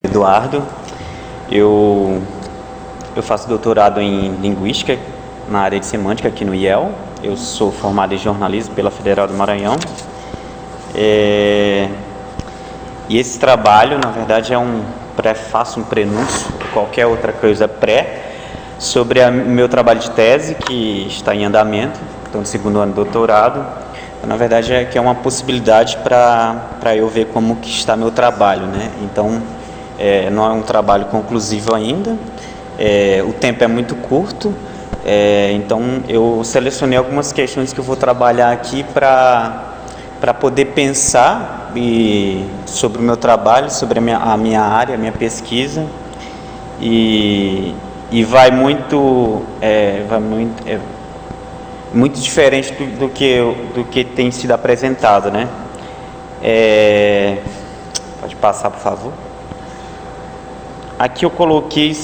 Eduardo. Eu faço doutorado em Linguística na área de Semântica aqui no IEL. Eu sou formado em Jornalismo pela Federal do Maranhão. E esse trabalho, na verdade, é um prefácio, um prenúncio, qualquer outra coisa pré, sobre o meu trabalho de tese, que está em andamento, estou no segundo ano de doutorado. Na verdade, é uma possibilidade para eu ver como que está meu trabalho, né? Então, não é um trabalho conclusivo ainda, o tempo é muito curto, então eu selecionei algumas questões que eu vou trabalhar aqui para poder pensar sobre o meu trabalho, sobre a minha área, a minha pesquisa, e vai muito diferente do que tem sido apresentado, né? Pode passar, por favor. Aqui eu coloquei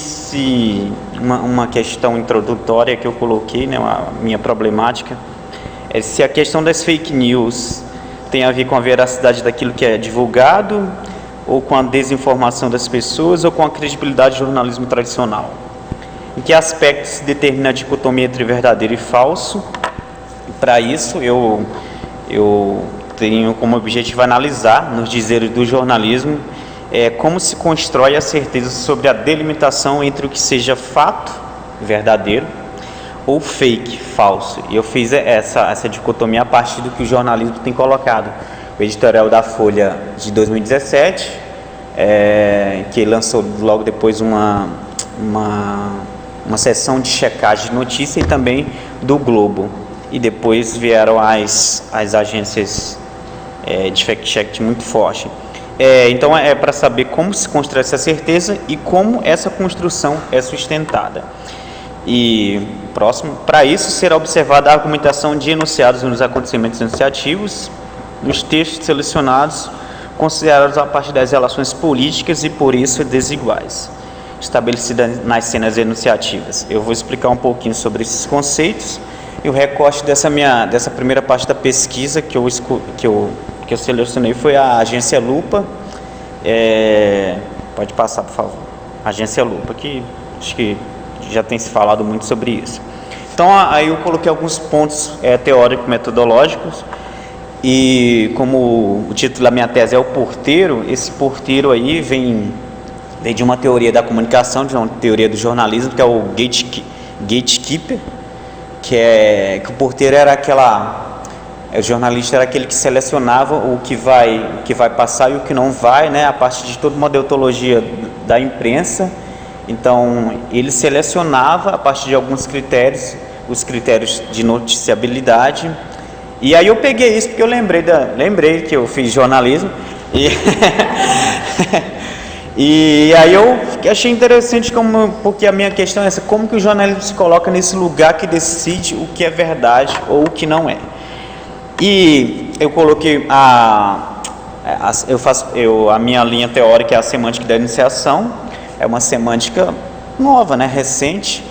uma questão introdutória que eu coloquei, né, a minha problemática, se a questão das fake news tem a ver com a veracidade daquilo que é divulgado, ou com a desinformação das pessoas, ou com a credibilidade do jornalismo tradicional. Em que aspectos se determina a dicotomia entre verdadeiro e falso? Para isso, eu tenho como objetivo analisar, nos dizeres do jornalismo, como se constrói a certeza sobre a delimitação entre o que seja fato, verdadeiro, ou fake, falso. E eu fiz essa dicotomia a partir do que o jornalismo tem colocado. O editorial da Folha de 2017, que lançou logo depois uma sessão de checagem de notícia, e também do Globo. E depois vieram as agências de fact-check muito forte. Então é para saber como se constrói essa certeza e como essa construção é sustentada. E próximo, para isso será observada a argumentação de enunciados nos acontecimentos enunciativos, nos textos selecionados, considerados a partir das relações políticas e por isso desiguais, estabelecidas nas cenas enunciativas. Eu vou explicar um pouquinho sobre esses conceitos e o recorte dessa primeira parte da pesquisa que eu selecionei foi a Agência Lupa. Pode passar, por favor. Agência Lupa, que acho que já tem se falado muito sobre isso. Então, aí eu coloquei alguns pontos teóricos, metodológicos, e como o título da minha tese é o porteiro, esse porteiro aí vem de uma teoria da comunicação, de uma teoria do jornalismo, que é o gatekeeper, que o porteiro era o jornalista era aquele que selecionava o que vai passar e o que não vai, né, a partir de toda uma deontologia da imprensa. Então, ele selecionava a partir de alguns critérios, os critérios de noticiabilidade. E aí eu peguei isso porque eu lembrei que eu fiz jornalismo e aí eu achei interessante porque a minha questão é essa: como que o jornalismo se coloca nesse lugar que decide o que é verdade ou o que não é. E eu coloquei a minha linha teórica é a semântica da enunciação. É uma semântica nova, né, recente,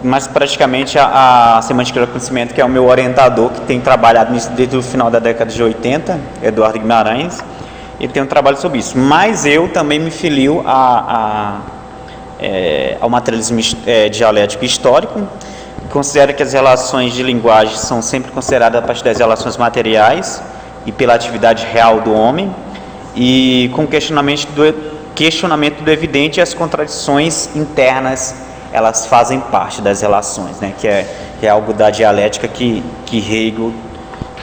mas praticamente a semântica do conhecimento, que é o meu orientador, que tem trabalhado nisso desde o final da década de 80, Eduardo Guimarães, e tem um trabalho sobre isso. Mas eu também me filio ao materialismo dialético histórico, que considera que as relações de linguagem são sempre consideradas a partir das relações materiais e pela atividade real do homem, e com questionamento do evidente, e as contradições internas, elas fazem parte das relações, né? que é algo da dialética que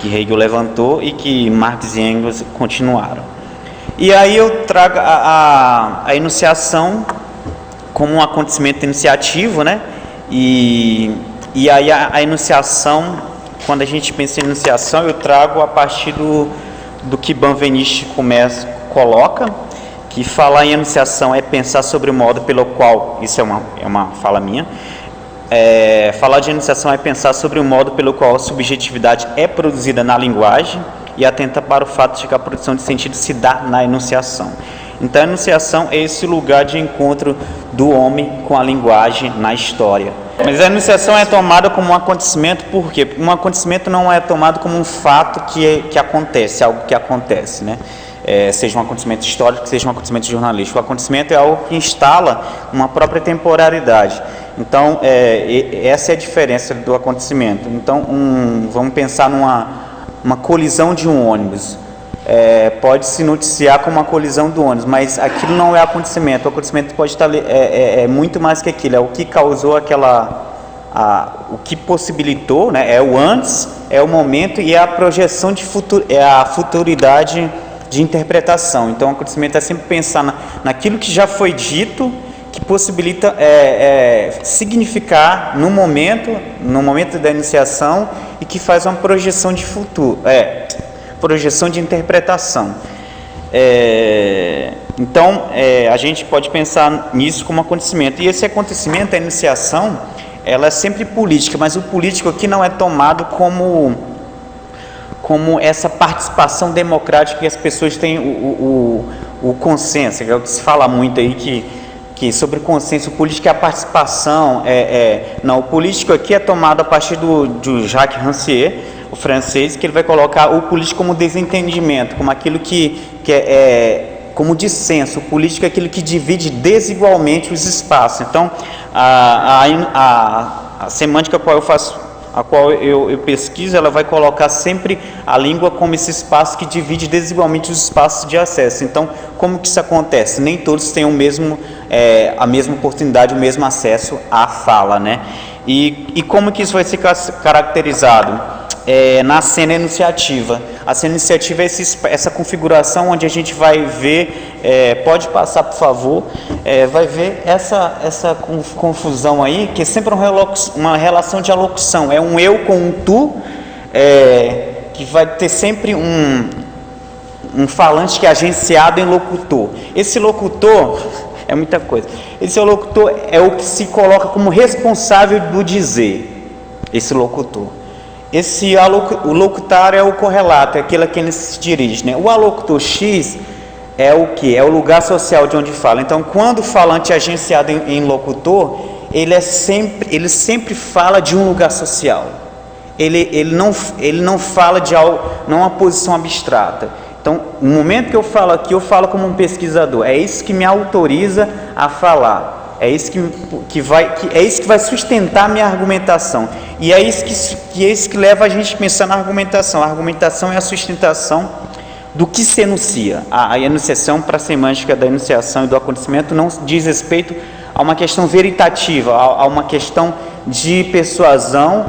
Hegel levantou e que Marx e Engels continuaram. E aí eu trago a enunciação como um acontecimento enunciativo, né? E aí a enunciação, quando a gente pensa em enunciação, eu trago a partir do que Benveniste coloca, que falar em enunciação é pensar sobre o modo pelo qual, isso é uma fala minha, falar de enunciação é pensar sobre o modo pelo qual a subjetividade é produzida na linguagem e atenta para o fato de que a produção de sentido se dá na enunciação. Então a enunciação é esse lugar de encontro do homem com a linguagem na história. Mas a enunciação é tomada como um acontecimento, por quê? Porque um acontecimento não é tomado como um fato que acontece, algo que acontece, né? seja um acontecimento histórico, seja um acontecimento jornalístico. O acontecimento é algo que instala uma própria temporalidade. Então, essa é a diferença do acontecimento. Então, vamos pensar numa colisão de um ônibus. Pode se noticiar como uma colisão do ônibus, mas aquilo não é acontecimento. O acontecimento pode estar muito mais que aquilo. É o que causou o que possibilitou, né? É o antes, é o momento e é a projeção de futuro, é a futuridade de interpretação. Então, o acontecimento é sempre pensar naquilo que já foi dito, que possibilita significar no momento da iniciação e que faz uma projeção de futuro, projeção de interpretação. Então, a gente pode pensar nisso como acontecimento. E esse acontecimento, a iniciação, ela é sempre política, mas o político aqui não é tomado como essa participação democrática que as pessoas têm o consenso, que é o que se fala muito aí, que sobre consenso político é a participação. Não, o político aqui é tomado a partir do Jacques Rancière, o francês, que ele vai colocar o político como desentendimento, como aquilo que como dissenso. O político é aquilo que divide desigualmente os espaços. Então, a semântica a qual eu pesquiso, ela vai colocar sempre a língua como esse espaço que divide desigualmente os espaços de acesso. Então, como que isso acontece? Nem todos têm a mesma oportunidade, o mesmo acesso à fala, né? E como que isso vai ser caracterizado? Na cena enunciativa. A cena enunciativa é essa configuração onde a gente vai ver, pode passar por favor, vai ver essa confusão aí, que é sempre uma relação de alocução, é um eu com um tu, que vai ter sempre um falante que é agenciado em locutor. Esse locutor é muita coisa. Esse locutor é o que se coloca como responsável do dizer, esse locutor. O locutário é o correlato, é aquele a quem ele se dirige, né? O alocutor X é o que? É o lugar social de onde fala. Então, quando o falante é agenciado em locutor, ele sempre fala de um lugar social. Ele não fala de algo, não uma posição abstrata. Então, no momento que eu falo aqui, eu falo como um pesquisador. É isso que me autoriza a falar. É isso que vai sustentar a minha argumentação. E é isso que leva a gente a pensar na argumentação. A argumentação é a sustentação do que se enuncia. A enunciação, para a semântica da enunciação e do acontecimento, não diz respeito a uma questão veritativa, a uma questão de persuasão,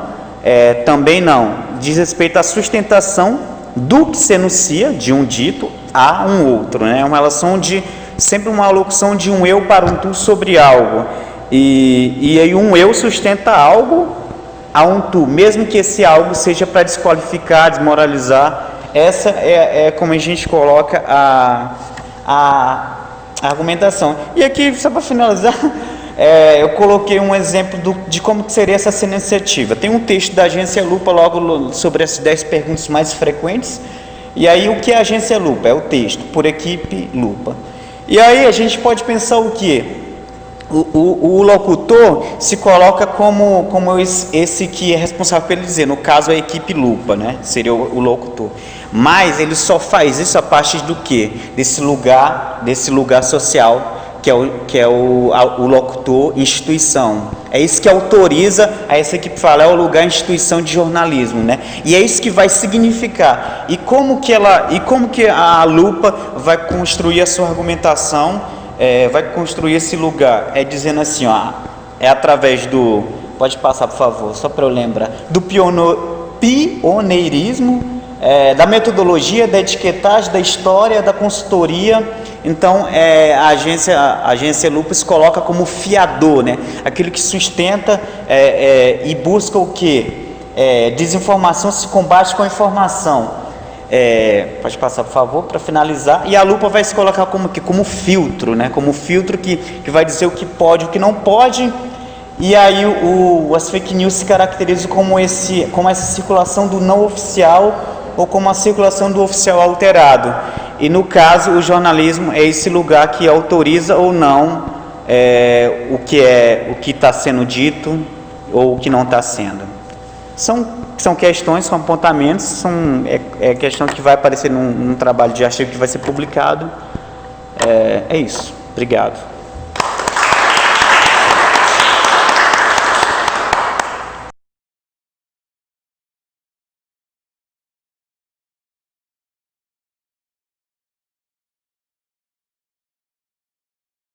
também não. Diz respeito à sustentação do que se enuncia, de um dito, a um outro, né? É uma relação sempre uma alocução de um eu para um tu sobre algo, e aí um eu sustenta algo a um tu, mesmo que esse algo seja para desqualificar, desmoralizar. Essa é como a gente coloca a argumentação. E aqui, só para finalizar, eu coloquei um exemplo de como seria essa cena iniciativa. Tem um texto da Agência Lupa logo sobre as 10 perguntas mais frequentes, e aí o que é a Agência Lupa? É o texto, por equipe Lupa. E aí a gente pode pensar o quê? O locutor se coloca como esse que é responsável por ele dizer, no caso a equipe Lupa, né? Seria o locutor. Mas ele só faz isso a partir do quê? Desse lugar social, que é o locutor instituição. É isso que autoriza a essa equipe falar, é o lugar instituição de jornalismo, né? E é isso que vai significar. E como que a Lupa vai construir a sua argumentação, vai construir esse lugar? É dizendo assim, é através do, pode passar por favor, só para eu lembrar, do pioneirismo, da metodologia, da etiquetagem, da história, da consultoria. Então, a agência Lupa se coloca como fiador, né? Aquilo que sustenta e busca o quê? Desinformação se combate com a informação. Pode passar, por favor, para finalizar. E a Lupa vai se colocar como filtro, né? Como filtro que vai dizer o que pode, o que não pode. E aí as fake news se caracterizam como essa circulação do não oficial ou como a circulação do oficial alterado. E no caso, o jornalismo é esse lugar que autoriza ou não o que está sendo dito ou o que não está sendo. São são questões, são apontamentos, é questão que vai aparecer num trabalho de artigo que vai ser publicado. É isso. Obrigado.